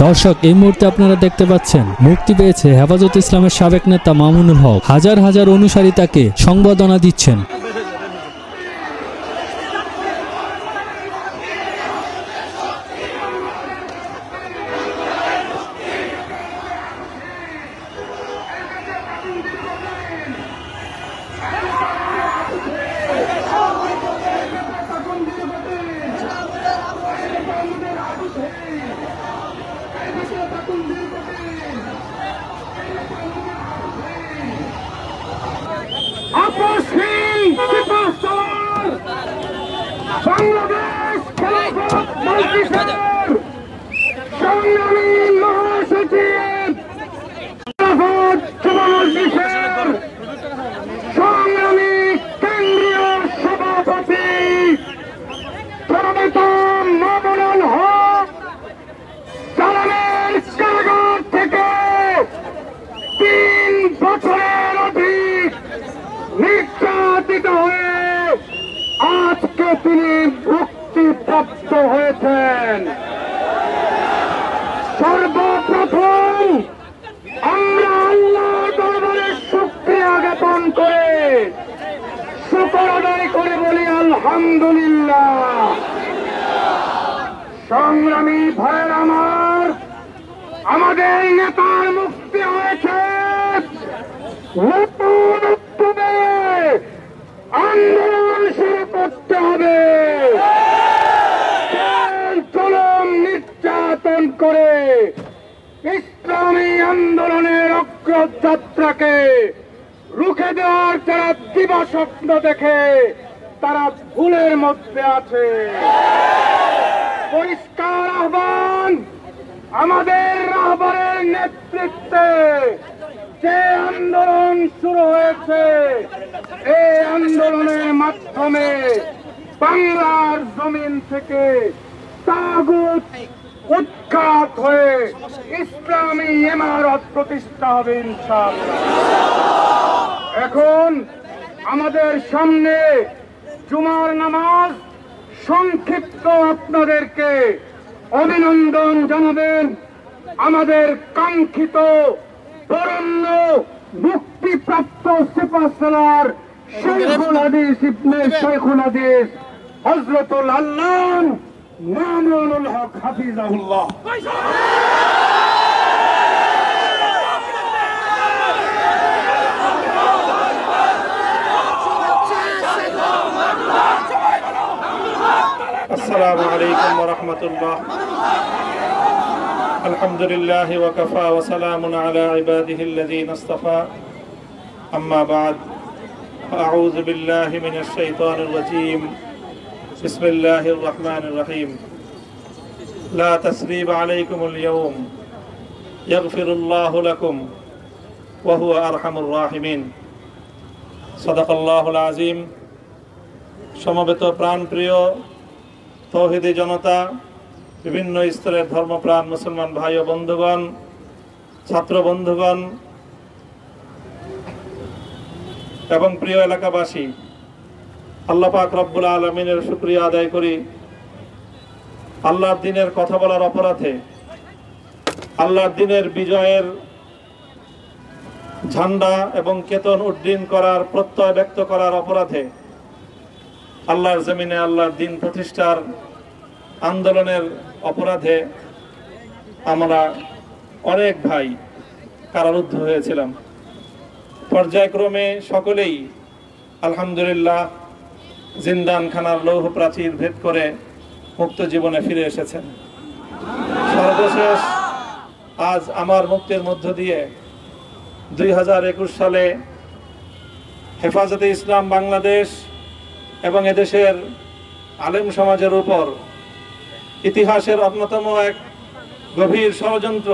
দর্শক, এই মুহূর্তে আপনারা দেখতে পাচ্ছেন মুক্তি পেয়েছে হেফাজত ইসলামের সাবেক নেতা মামুনুল হক। হাজার হাজার অনুসারী তাকে সংবর্ধনা দিচ্ছেন। বাংলাদেশ খেলাফত মজলিসের সংগ্রামী মহাসচিব, খেলাফত যুব মজলিসের সংগ্রামী কেন্দ্রীয় সভাপতি প্রণেতাম মামুনুল হক চালানের কারাগার থেকে 3 বছরের অধিক নির্যাতিত হয়ে আজকে তিনি মুক্তিপ্রাপ্ত হয়েছেন। সর্বপ্রথম আমরা আল্লাহর দরবারে শুকরিয়া জ্ঞাপন করে শুকর আদায় করে বলি আলহামদুলিল্লাহ। সংগ্রামী ভাইয়ের আমার, আমাদের নেতার মুক্তি হয়েছে। নতুন উদ্যোগে আন্দোলন শুরু করতে হবে। জুলুম নির্যাতন করে ইসলামী আন্দোলনের অগ্রযাত্রাকে রুখে দেওয়ার যারা দিবাস্বপ্ন দেখে তারা ভুলের মধ্যে আছে। পরিষ্কার আহ্বান, আমাদের রাহবরের নেতৃত্বে যে আন্দোলন শুরু হয়েছে, এই আন্দোলনের মাধ্যমে বাংলার জমিন থেকে তাগুত উৎখাত হয়ে ইসলামী ইমারত প্রতিষ্ঠা হবে ইনশাআল্লাহ। এখন আমাদের সামনে জুমার নামাজ। সংক্ষিপ্ত আপনাদেরকে অভিনন্দন জানাবেন আমাদের কাঙ্ক্ষিত বরেণ্য মুক্তিপ্রাপ্ত সিপাহসালার শেখুল হাদিস ইবনে শেখুল হাদিস হযরতুল আল্লামা মামুনুল হক হাফিজাহুল্লাহ। আসসালামু আলাইকুম ওয়া রাহমাতুল্লাহ। আলহামদুলিল্লাহি ওয়া কাফা ওয়া সালামুন আলা ইবাদিহিল্লাযীনা ইসতাফা। আম্মা বা'দ। আউযু বিল্লাহি মিনাশ শাইতানির রাজীম। বিসমিল্লাহির রাহমানির রহিম। লা তাসরিবা আলাইকুমুল ইয়াওম ইয়াগফিরুল্লাহু লাকুম ওয়া হুয়া আরহামুর রাহিমিন। সাদাকাল্লাহুল আযীম। সমবেত প্রাণপ্রিয় তৌহিদি জনতা, বিভিন্ন স্তরের ধর্মপ্রাণ মুসলমান ভাই ও বন্ধুগণ, ছাত্র বন্ধুগণ এবং প্রিয় এলাকাবাসী, আল্লাহ পাক রব্বুল আলামিনের শুকরিয়া আদায় করি। আল্লাহর দ্বীনের কথা বলার অপরাধে, আল্লাহর দ্বীনের বিজয়ের ঝান্ডা এবং কেতন উড্ডীন করার প্রত্যয় ব্যক্ত করার অপরাধে, আল্লাহর জমিনে আল্লাহর দ্বীন প্রতিষ্ঠার আন্দোলনের অপরাধে আমরা অনেক ভাই কারারুদ্ধ হয়েছিলাম। পর্যায়ক্রমে সকলেই আলহামদুলিল্লাহ জিন্দানখানার লৌহ প্রাচীর ভেদ করে মুক্ত জীবনে ফিরে এসেছেন। সর্বশেষ আজ আমার মুক্তির মধ্য দিয়ে 2021 সালে হেফাজতে ইসলাম বাংলাদেশ এবং এদেশের আলেম সমাজের উপর ইতিহাসের অন্যতম এক গভীর ষড়যন্ত্র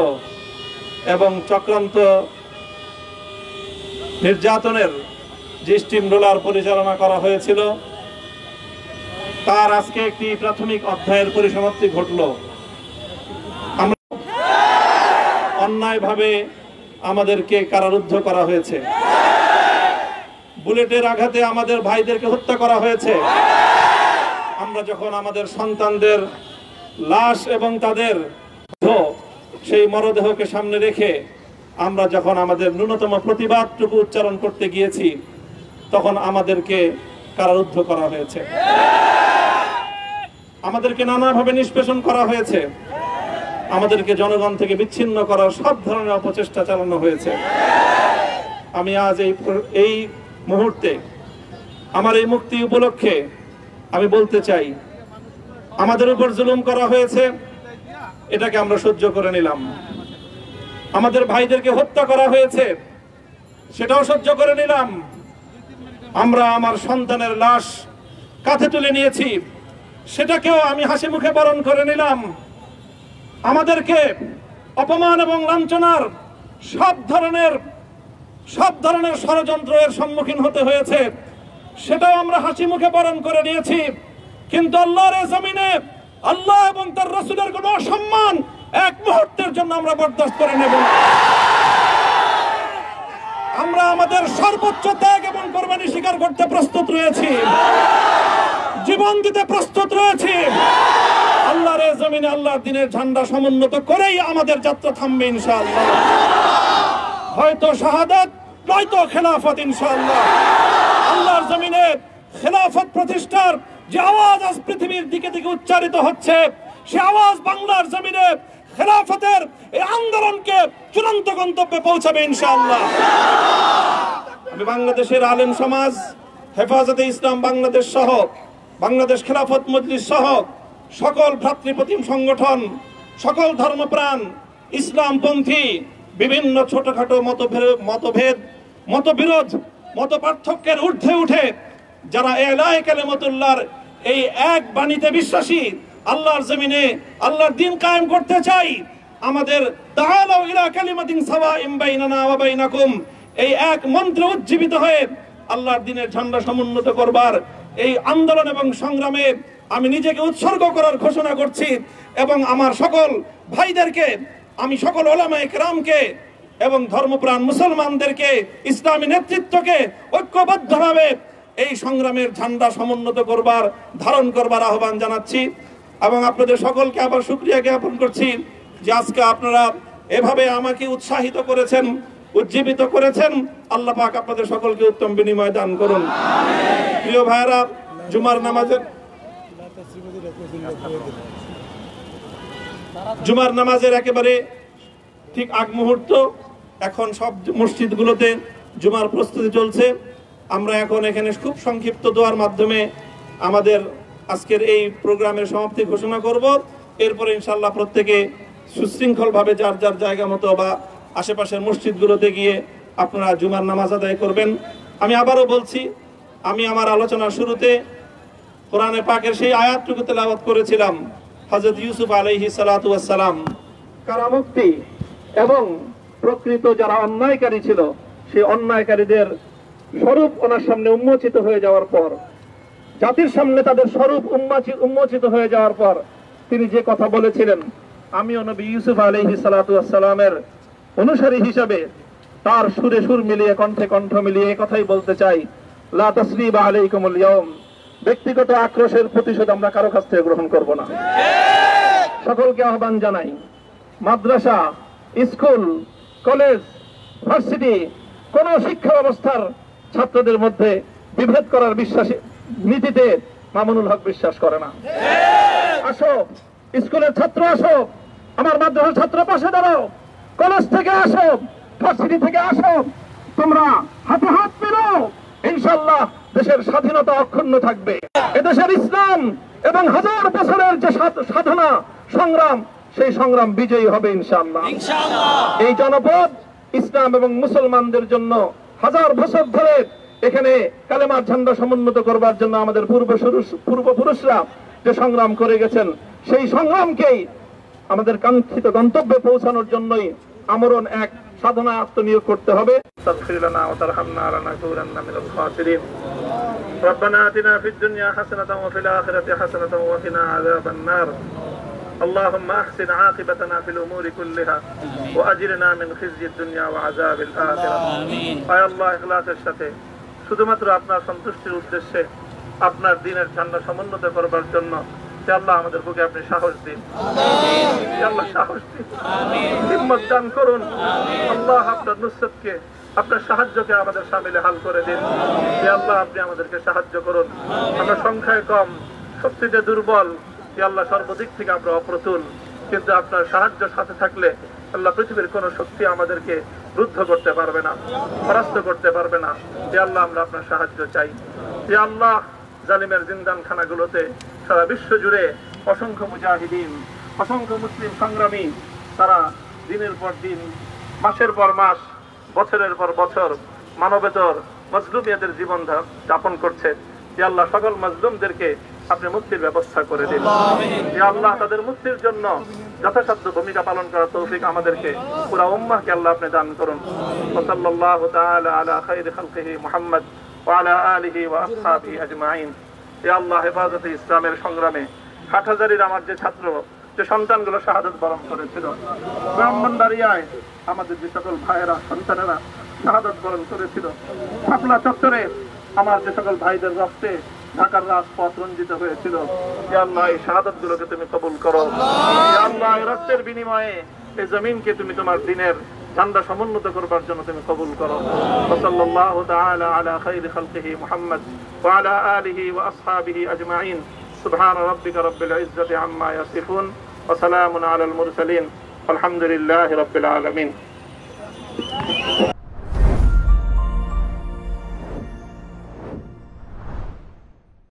এবং চক্রান্ত নির্যাতনের যে স্টিম রোলার পরিচালনা করা হয়েছিল, তার আজকে একটি প্রাথমিক অধ্যায়ের পরিসমাপ্তি ঘটল। আমরা অন্যায়ভাবে আমাদেরকে কারারুদ্ধ করা হয়েছে, বুলেটের আঘাতে আমাদের ভাইদেরকে হত্যা করা হয়েছে। আমরা যখন আমাদের সন্তানদের লাশ এবং তাদের সেই মরদেহকে সামনে রেখে আমরা যখন আমাদের ন্যূনতম প্রতিবাদটুকু উচ্চারণ করতে গিয়েছি, তখন আমাদেরকে কারারুদ্ধ করা হয়েছে, আমাদেরকে নানাভাবে নিষ্পেষণ করা হয়েছে, আমাদেরকে জনগণ থেকে বিচ্ছিন্ন করার সব ধরনের অপচেষ্টা চালানো হয়েছে। আমি আজ এই মুহূর্তে আমার এই মুক্তি উপলক্ষে আমি বলতে চাই, আমাদের উপর জুলুম করা হয়েছে, এটাকে আমরা সহ্য করে নিলাম। আমাদের ভাইদেরকে হত্যা করা হয়েছে, সেটাও সহ্য করে নিলাম। আমরা আমার সন্তানের লাশ কাঁধে তুলে নিয়েছি, সেটাকেও আমি হাসি মুখে বরণ করে নিলাম। আমাদেরকে অপমান এবং লাঞ্ছনার সব ধরনের ষড়যন্ত্রের সম্মুখীন হতে হয়েছে, সেটাও আমরা হাসি মুখে বরণ করে নিয়েছি। কিন্তু আল্লাহর জমিনে আল্লাহ এবং তার রাসূলের কোনো অসম্মান এক মুহূর্তের জন্য আমরা বরদাস্ত করে নেব না। আমরা আমাদের সর্বোচ্চ ত্যাগ এবং কোরবানি স্বীকার করতে প্রস্তুত রয়েছি, জীবন দিতে প্রস্তুত রয়েছি। আল্লাহর জমিনে আল্লাহর দ্বীনের ঝান্ডা সমুন্নত করেই আমাদের যাত্রা থামবে ইনশাআল্লাহ। হয়তো শাহাদাত, নয়তো খেলাফত ইনশাআল্লাহ। আল্লাহর জমিনে খেলাফত প্রতিষ্ঠার যে আওয়াজ আজ পৃথিবীর দিকে দিকে উচ্চারিত হচ্ছে, সে আওয়াজ বাংলার জমিনে খেলাফতের এই আন্দোলনকে চূড়ান্ত গন্তব্যে পৌঁছাবে ইনশাআল্লাহ। আমি বাংলাদেশের আলেম সমাজ, হেফাজতে ইসলাম বাংলাদেশ সহ বাংলাদেশ খেলাফত মজলিস সহ সকল ভ্রাতৃপ্রতিম সংগঠন, সকল ধর্মপ্রাণ, ইসলামপন্থী বিভিন্ন ছোটখাটো মতভেদ, মতবিরোধ, মত পার্থক্যের ঊর্ধ্বে উঠে যারা এলায়ে কালিমাতুল্লাহর এই এক বাণীতে বিশ্বাসী, আল্লাহর জমিনে আল্লাহর দ্বীন কায়েম করতে চাই, আমাদের তাআলাউ ইলা কালিমাতিন সাওয়াইন বাইনানা ওয়া বাইনাকুম এই এক মন্ত্রে উজ্জীবিত হয়ে আল্লাহর দ্বীনের ঝান্ডা সমুন্নত করবার এই আন্দোলন এবং সংগ্রামে আমি নিজেকে উৎসর্গ করার ঘোষণা করছি। এবং আমার সকল ভাইদেরকে, আমি সকল উলামায়ে কেরামকে এবং ধর্মপ্রাণ মুসলমানদেরকে, ইসলামী নেতৃত্বকে ঐক্যবদ্ধভাবে এই সংগ্রামের ঝান্ডা সমুন্নত করবার, ধারণ করবার আহ্বান জানাচ্ছি। এবং আপনাদের সকলকে আবার শুকরিয়া জ্ঞাপন করছি যে আজকে আপনারা এভাবে আমাকে উৎসাহিত করেছেন, উজ্জীবিত করেছেন। আল্লাহ পাক আপনাদের সকলকে উত্তম বিনিময় দান করুন। প্রিয় ভাইরা, জুমার নামাজের একেবারে ঠিক আগ মুহূর্ত, এখন সব মসজিদগুলোতে জুমার প্রস্তুতি চলছে। আমরা এখন এখানে খুব সংক্ষিপ্ত দোয়ার মাধ্যমে আমাদের আজকের এই প্রোগ্রামের সমাপ্তি ঘোষণা করব। এরপরে ইনশাআল্লাহ প্রত্যেকে সুশৃঙ্খলভাবে যার যার জায়গা মতো বা আশেপাশের মসজিদগুলোতে গিয়ে আপনারা জুমার নামাজ আদায় করবেন। আমি আবারও বলছি, আমি আমার আলোচনার শুরুতে কোরআনে পাকের সেই আয়াতটুকু তেলাওয়াত করেছিলাম, হযরত ইউসুফ আলাইহিস সালাতু ওয়াস সালাম কারামুক্তি এবং প্রকৃত যারা অন্যায়কারী ছিল, সেই অন্যায়কারীদের স্বরূপ ওনার সামনে উন্মোচিত হয়ে যাওয়ার পর, জাতির সামনে তাদের স্বরূপ উন্মোচিত হয়ে যাওয়ার পর তিনি যে কথা বলেছিলেন, আমিও নবী ইউসুফ আলাইহিস সালাতু ওয়াস সালামের অনুসারী হিসাবে তার সুরে সুর মিলিয়ে, কণ্ঠে কণ্ঠ মিলিয়ে কথাই বলতে চাই, লা তাসরিবা আলাইকুমুল ইয়াউম। ব্যক্তিগত আক্রোশের প্রতিশোধ আমরা কারো কাছ থেকে গ্রহণ করব না। সকলকে আহ্বান জানাই, মাদ্রাসা, স্কুল, কলেজ, ভার্সিটি, কোন শিক্ষা ব্যবস্থার ছাত্রদের মধ্যে বিভেদ করার নীতিতে মামুনুল হক বিশ্বাস করে না। আসো, স্কুলের ছাত্র আসো, আমার মাদ্রাসার ছাত্র পাশে দাঁড়াও, কলেজ থেকে আসো, ভার্সিটি থেকে আসো, তোমরা হাতে হাত মিলাও, ইনশাআল্লাহ দেশের স্বাধীনতা অক্ষুণ্ণ থাকবে। এদেশের ইসলাম এবং হাজার বছরের যে সাধনা সংগ্রাম, সেই সংগ্রাম বিজয়ী হবে ইনশাআল্লাহ। এই জনপদ ইসলাম এবং মুসলমানদের জন্য হাজার বছর ধরে এখানে কালেমার ঝান্ডা সমুন্নত করবার জন্য আমাদের পূর্বপুরুষরা যে সংগ্রাম করে গেছেন, সেই সংগ্রামকেই আমাদের কাঙ্ক্ষিত গন্তব্যে পৌঁছানোর জন্যই আমরণ এক সাধনা আত্মনিয়োগ করতে হবে। ربنا آتنا في الدنيا حسنة وفي الآخرة حسنة وقنا عذاب النار اللهم أحسن عاقبتنا في الأمور كلها وأجرنا من خزي الدنيا وعذاب الآخرة আয় আল্লাহ, ইখলাসের সাথে শুধুমাত্র আপনার সন্তুষ্টির উদ্দেশ্যে আপনার দ্বীনের ঝান্ডা সমুন্নত করবার জন্য হে আল্লাহ আমাদের বুকে আপনি সাহস দিন, হে আল্লাহ সাহস দিন, হিম্মত দান করুন। আল্লাহ আপনার নুসরতকে, আপনার সাহায্যকে আমাদের সামিলে হাল করে দিন। হে আল্লাহ আপনি আমাদেরকে সাহায্য করুন। আমরা সংখ্যায় কম, শক্তিতে দুর্বল, হে আল্লাহ সর্বদিক থেকে আমরা অপ্রতুল, কিন্তু আপনার সাহায্য সাথে থাকলে আল্লাহ পৃথিবীর কোন শক্তি আমাদেরকে রুদ্ধ করতে পারবে না, পরাস্ত করতে পারবে না। হে আল্লাহ আমরা আপনার সাহায্য চাই। হে আল্লাহ জালিমের জিন্দান খানাগুলোতে সারা বিশ্ব জুড়ে অসংখ্য মুজাহিদিন, অসংখ্য মুসলিম সংগ্রামী তারা দিনের পর দিন, মাসের পর মাস, বছরের পর বছর মানবেতর মজলুমিয়াদের জীবন যাপন করছে। হে আল্লাহ সকল মজলুমদেরকে আপনি মুক্তির ব্যবস্থা করে দিন। হে আল্লাহ তাদের মুক্তির জন্য যথাসাধ্য ভূমিকা পালন করার তৌফিক আমাদেরকে, পুরা উম্মাহকে আল্লাহ আপনি দান করুন। সাল্লাল্লাহু তাআলা আলা খায়রি খালকিহি মুহাম্মদ ওয়া আলা আলিহি ওয়া আসহাবিহি আজমাইন। হে আল্লাহ হেফাজতে ইসলামের সংগ্রামে হাটহাজারীর আমার যে ছাত্র, যে সন্তানগুলো শাহাদাত বরণ করেছিল, ব্রাহ্মণবাড়িয়ায় আমাদের যে সকল ভাইয়েরা, সন্তানেরা শাহাদাত বরণ করেছিল, শাপলা চত্বরে আমার যে সকল ভাইদের রক্তে ঢাকার রাজপথ রঞ্জিত হয়েছিল, হে আল্লাহ এই শাহাদাত গুলোকে তুমি কবুল করো। হে আল্লাহ এই রক্তের বিনিময়ে এই জমিনকে তুমি তোমার দ্বীনের ঝান্ডা সমুন্নত করবার জন্য তুমি কবুল করো। সাল্লাল্লাহু তাআলা আলা খায়রি খালকিহি মুহাম্মদ ওয়া আলা আলিহি ওয়া আসহাবিহি আজমাইন। সুবহান রাব্বিকা রাব্বিল ইজ্জাতি আম্মা ইয়াসিফুন ওয়া সালামুন আলাল মুরসালিন। আলহামদুলিল্লাহি রাব্বিল আলামিন।